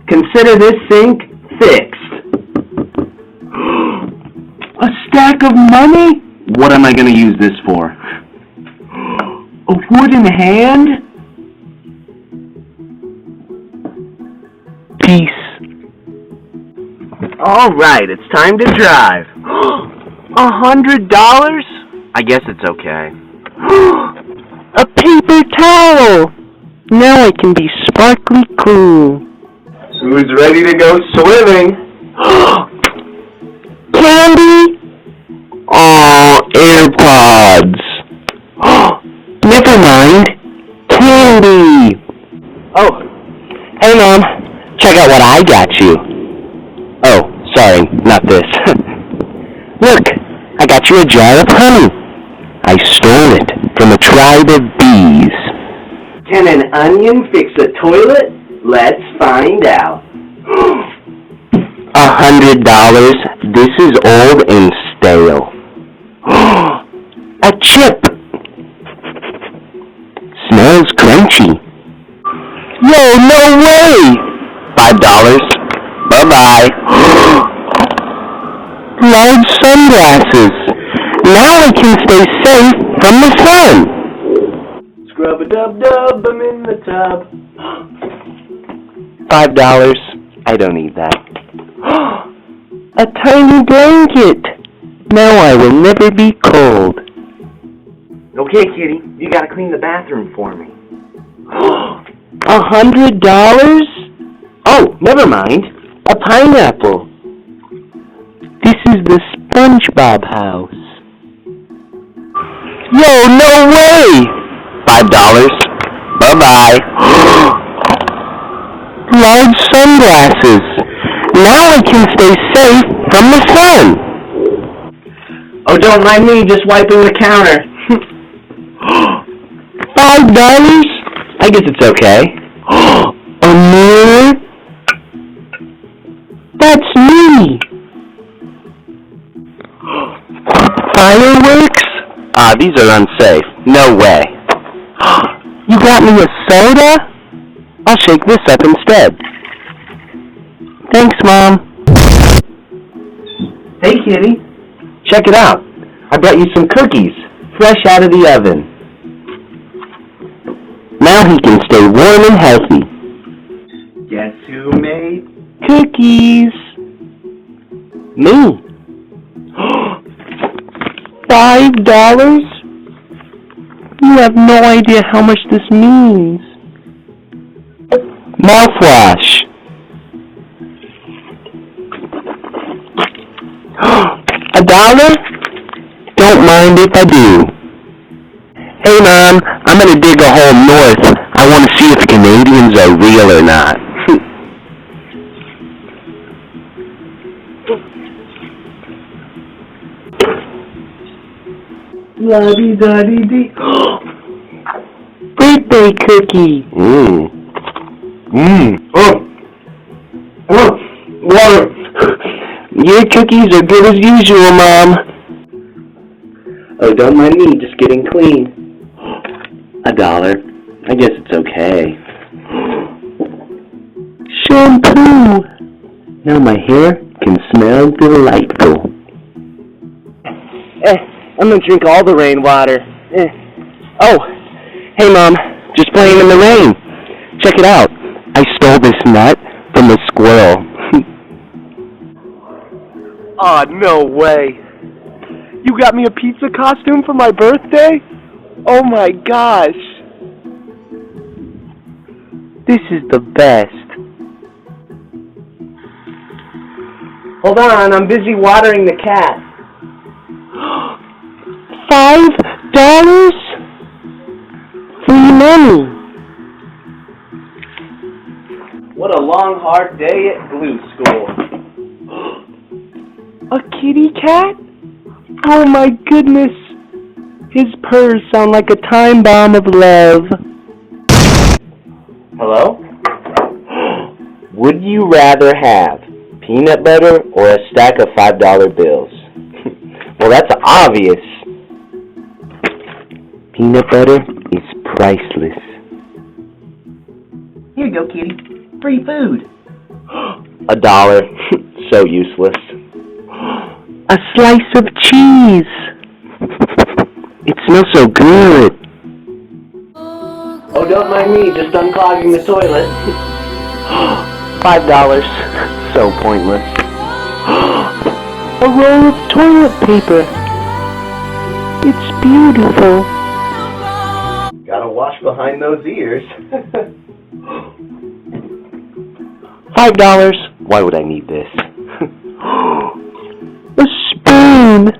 Consider this sink fixed. A stack of money? What am I going to use this for? A wooden hand? Peace. Alright, it's time to drive. $100? I guess it's okay. A paper towel! Now I can be sparkly cool. Who's ready to go swimming? Candy? Oh, AirPods. Never mind. Candy. Oh, hey Mom. Check out what I got you. Oh, sorry, not this. Look, I got you a jar of honey. I stole it from a tribe of bees. Can an onion fix a toilet? Let's find out. $100. This is old and stale. A chip. Smells crunchy. Yo, no way! $5. Bye-bye. Large sunglasses. Now I can stay safe from the sun. Scrub-a-dub-dub, I'm in the tub. $5. I don't need that. A tiny blanket. Now I will never be cold. Okay, kitty, you gotta clean the bathroom for me. $100? Oh, never mind. A pineapple. This is the SpongeBob house. Yo, no way! $5. Bye-bye. Large sunglasses. Now I can stay safe from the sun. Oh, don't mind me, just wiping the counter. $5? I guess it's okay. A mirror? That's me. Fireworks? These are unsafe. No way. You got me a soda? I'll shake this up instead. Thanks, Mom. Hey, kitty. Check it out. I brought you some cookies, fresh out of the oven. Now he can stay warm and healthy. Guess who made cookies? Me. $5? You have no idea how much this means. Mouthwash. $1? Don't mind if I do. Hey Mom, I'm gonna dig a hole north. I want to see if Canadians are real or not. La-dee-da-dee-dee. Birthday cookie. Water. Your cookies are good as usual, Mom. Oh, don't mind me, just getting clean. $1. I guess it's okay. Shampoo. Now my hair can smell delightful. I'm gonna drink all the rainwater. Oh, hey Mom, just playing in the rain. Check it out. I stole this nut from a squirrel. Aw, no way. You got me a pizza costume for my birthday? Oh my gosh. This is the best. Hold on, I'm busy watering the cat. $5? Free money. What a long, hard day at glue school. A kitty cat? Oh my goodness. His purrs sound like a time bomb of love. Hello? Would you rather have peanut butter or a stack of $5 bills? Well, that's obvious. Peanut butter is priceless. Here you go, kitty. Free food. $1. So useless. A slice of cheese. It smells so good. Oh, don't mind me, just unclogging the toilet. $5. So pointless. A roll of toilet paper. It's beautiful. Gotta wash behind those ears. $5. Why would I need this? A spoon.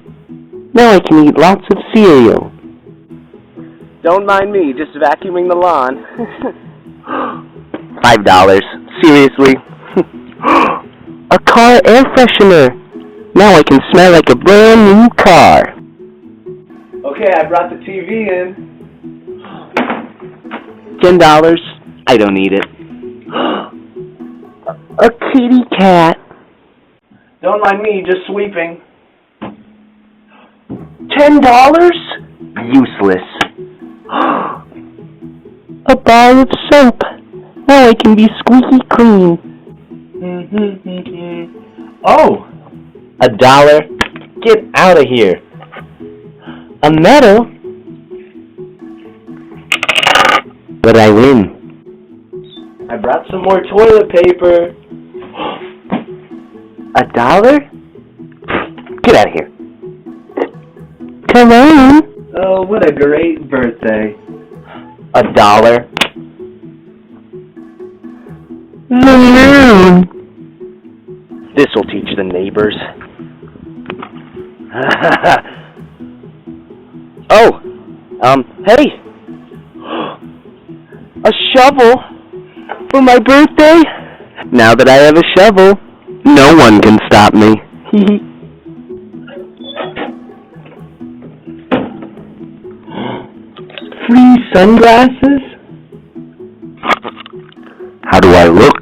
Now I can eat lots of cereal. Don't mind me, just vacuuming the lawn. $5. Seriously? A car air freshener. Now I can smell like a brand new car. Okay, I brought the TV in. $10. I don't need it. A kitty cat. Don't mind me, just sweeping. $10? Useless. A bar of soap. Now I can be squeaky clean. Oh! $1? Get out of here. A medal? But I win. I brought some more toilet paper. $1? Get out of here. Come on. Oh, what a great birthday. $1. The moon. This'll teach the neighbors. Oh, hey. A shovel for my birthday? Now that I have a shovel, no one can stop me. Free sunglasses? How do I look?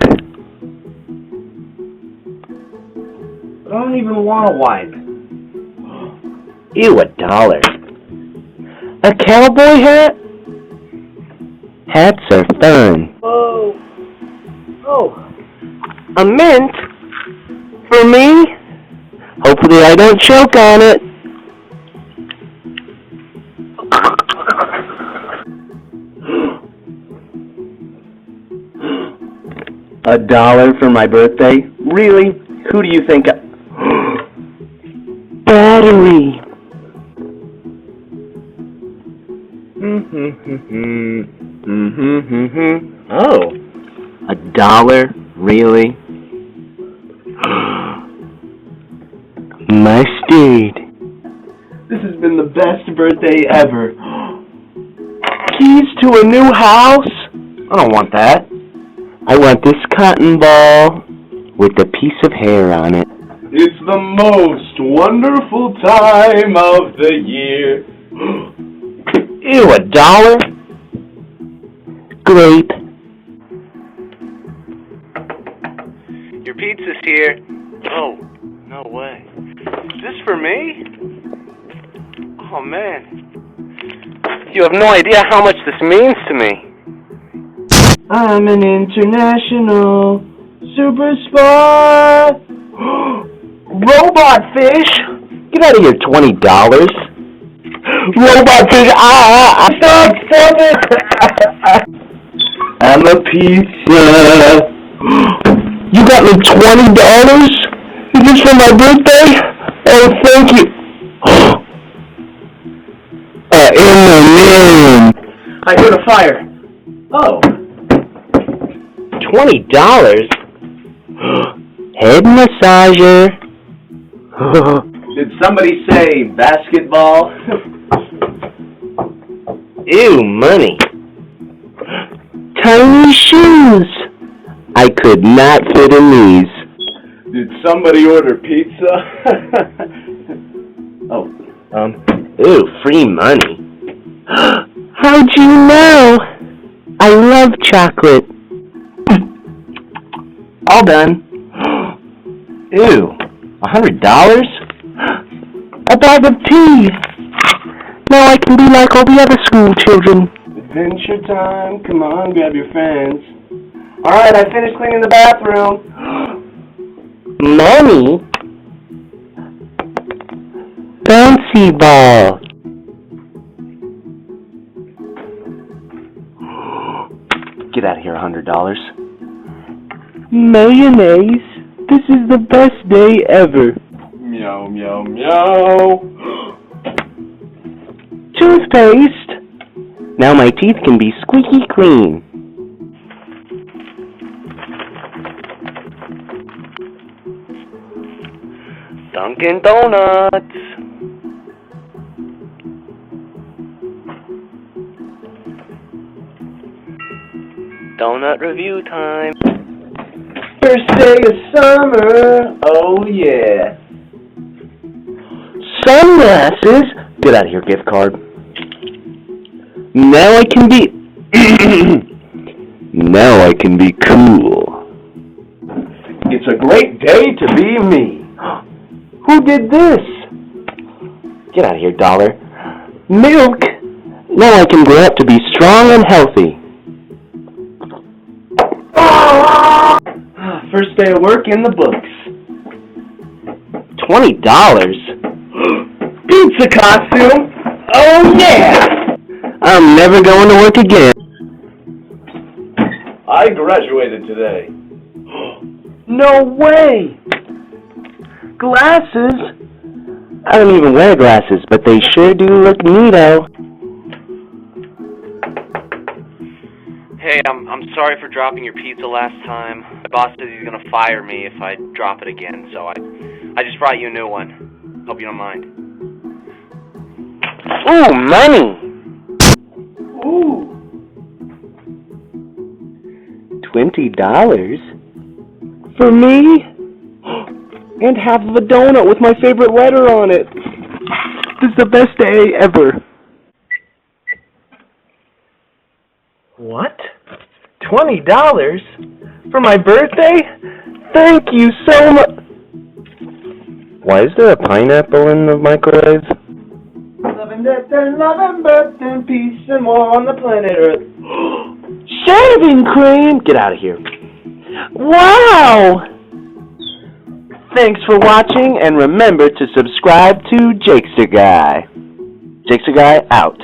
I don't even want to wipe. Ew, $1. A cowboy hat? Hats are fun. Oh. Oh. A mint? For me? Hopefully I don't choke on it. $1 for my birthday? Really? Who do you think Battery. Oh. $1? Really? Mustard. This has been the best birthday ever. Keys to a new house? I don't want that. I want this cotton ball with a piece of hair on it. It's the most wonderful time of the year. Ew, $1? Grape. Your pizza's here. Oh, no way. Is this for me? Oh, man. You have no idea how much this means to me. I'm an international superstar. Robot fish? Get out of here, $20. Robot fish, stop it! I'm a pizza. You got me $20? Is this for my birthday? Oh, thank you. In the name. I heard a fire. Oh. $20? Head massager. Did somebody say basketball? Ew, money. Tiny shoes. I could not fit in these. Did somebody order pizza? Ew, free money. How'd you know? I love chocolate. All done. Ew, $100? A bag of tea. Now I can be like all the other school children. Adventure time. Come on, grab your friends. Alright, I finished cleaning the bathroom. Mommy? Bouncy ball. Get out of here, $100. Mayonnaise. This is the best day ever. Meow, meow, meow. Toothpaste. Now my teeth can be squeaky clean. Dunkin' Donuts. Donut review time. First day of summer. Oh yeah. Sunglasses. Get out of here, gift card. Now I can be now I can be cool. It's a great day to be me. Who did this? Get out of here, dollar. Milk. Now I can grow up to be strong and healthy. First day of work in the books. $20? Pizza costume. Oh yeah! I'm never going to work again. I graduated today. No way! Glasses? I don't even wear glasses, but they sure do look neato. Hey, I'm sorry for dropping your pizza last time. My boss says he's gonna fire me if I drop it again, so I just brought you a new one. Hope you don't mind. Ooh, money! Ooh. $20? For me? And half of a donut with my favorite letter on it. This is the best day ever. What? $20? For my birthday? Thank you so much. Why is there a pineapple in the microwave? Loving death and loving birth and peace and war on the planet Earth. Shaving cream! Get out of here. Wow! Thanks for watching, and remember to subscribe to Jakesterguy. Jakesterguy out.